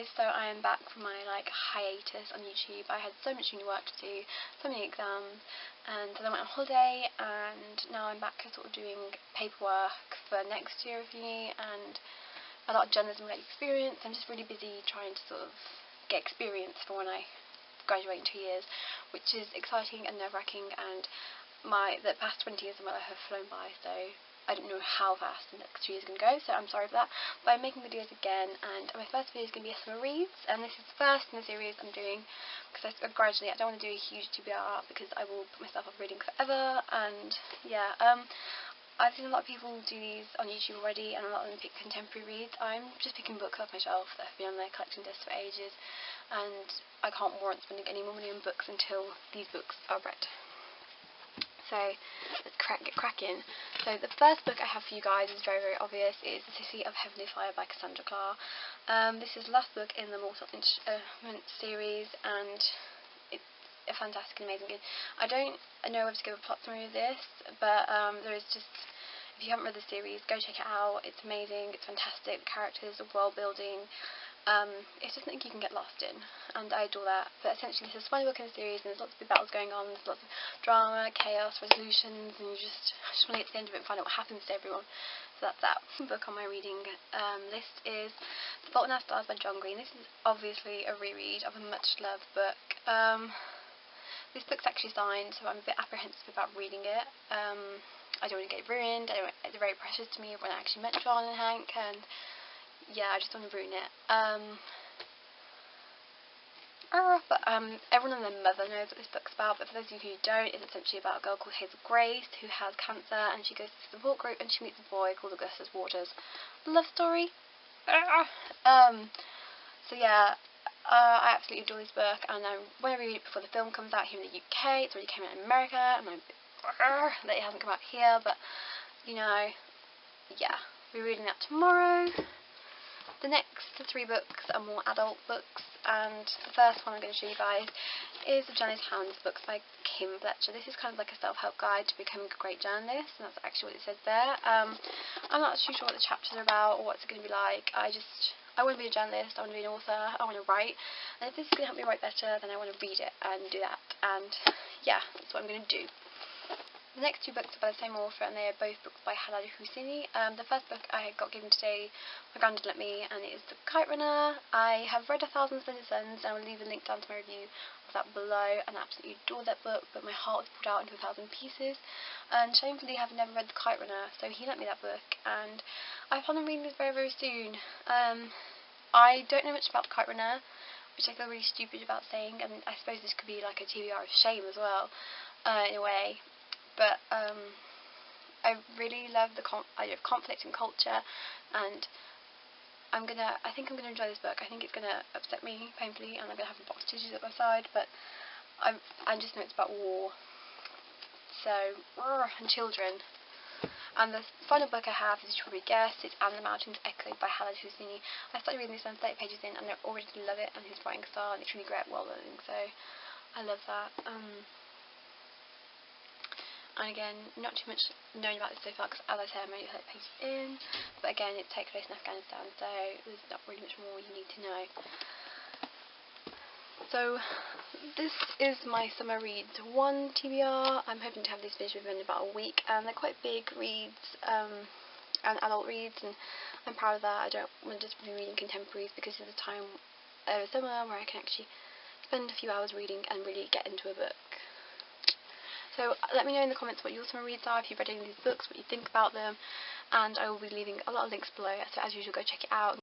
So I am back from my hiatus on YouTube. I had so much uni work to do, so many exams, and then I went on holiday, and now I'm back sort of doing paperwork for next year of uni and a lot of journalism related experience. I'm just really busy trying to sort of get experience for when I graduate in 2 years, which is exciting and nerve-wracking, and the past 20 years of my life have flown by, so I don't know how fast the next 2 years are going to go, so I'm sorry for that. But I'm making videos again, and my first video is going to be a summer reads, and this is the first in the series I'm doing, because I don't want to do a huge TBR, because I will put myself off reading forever. And yeah, I've seen a lot of people do these on YouTube already, and a lot of them pick contemporary reads. I'm just picking books off my shelf that have been on their collecting list for ages, and I can't warrant spending any more money on books until these books are read. So let's get cracking. So the first book I have for you guys is very, very obvious. It's The City of Heavenly Fire by Cassandra Clare. This is the last book in the Mortal Instruments series, and it's a fantastic and amazing book. I don't know whether to give a plot summary of this, but there is just, if you haven't read the series, go check it out. It's amazing, it's fantastic, the characters, the world building. It's just something you can get lost in, and I adore that. But essentially this is the final book in the series, and there's lots of big battles going on, there's lots of drama, chaos, resolutions, and I just want to get to the end of it and find out what happens to everyone. So that's that. The book on my reading list is The Fault in Our Stars by John Green. This is obviously a reread of a much loved book. This book's actually signed, so I'm a bit apprehensive about reading it. I don't want to get it ruined. It's very precious to me when I actually met John and Hank, and yeah, I just don't want to ruin it. Everyone and their mother knows what this book's about, but for those of you who don't, it's essentially about a girl called Hazel Grace who has cancer, and she goes to a support group and she meets a boy called Augustus Waters. Love story. So yeah, I absolutely adore this book, and when I read it before the film comes out here in the UK, it's already came out in America, and I'm a bit that it hasn't come out here, but you know, yeah, we're reading that tomorrow. The next 3 books are more adult books, and the first one I'm going to show you guys is The Journalist Hounds books by Kim Fletcher. This is kind of like a self-help guide to becoming a great journalist, and that's actually what it says there. I'm not too sure what the chapters are about or what it's going to be like. I want to be a journalist, I want to be an author, I want to write, and if this is going to help me write better, then I want to read it and do that, and yeah, that's what I'm going to do. The next 2 books are by the same author, and they are both books by Halal Hosseini. The first book I got given today, my granddad let me, and it is The Kite Runner. I have read 1,000 Splendid Suns, and I will leave a link down to my review of that below, and I absolutely adore that book, but my heart was pulled out into 1,000 pieces, and shamefully I have never read The Kite Runner, so he lent me that book, and I plan on reading this very, very soon. I don't know much about The Kite Runner, which I feel really stupid about saying, and I suppose this could be like a TBR of shame as well, in a way. But I really love the idea of conflict and culture, and I think I'm gonna enjoy this book. I think it's gonna upset me painfully, and I'm gonna have a box of tissues at my side. But I just know it's about war, so and children. And the final book I have, as you probably guessed, is And the Mountains Echo by Halal Hosseini. I started reading this, and 30 pages in, and I already love it, and his writing style, and it's really great world building, so I love that. And again, not too much known about this so far, because as I said, I'm only 30 pages in, but again, it takes place in Afghanistan, so there's not really much more you need to know. So this is my summer reads 1 TBR. I'm hoping to have this finished within about a week, and they're quite big reads, and adult reads, and I'm proud of that. I don't want to just be reading contemporaries, because it's a time over summer where I can actually spend a few hours reading and really get into a book. So let me know in the comments what your summer reads are, if you've read any of these books, what you think about them, and I will be leaving a lot of links below, so as usual, go check it out.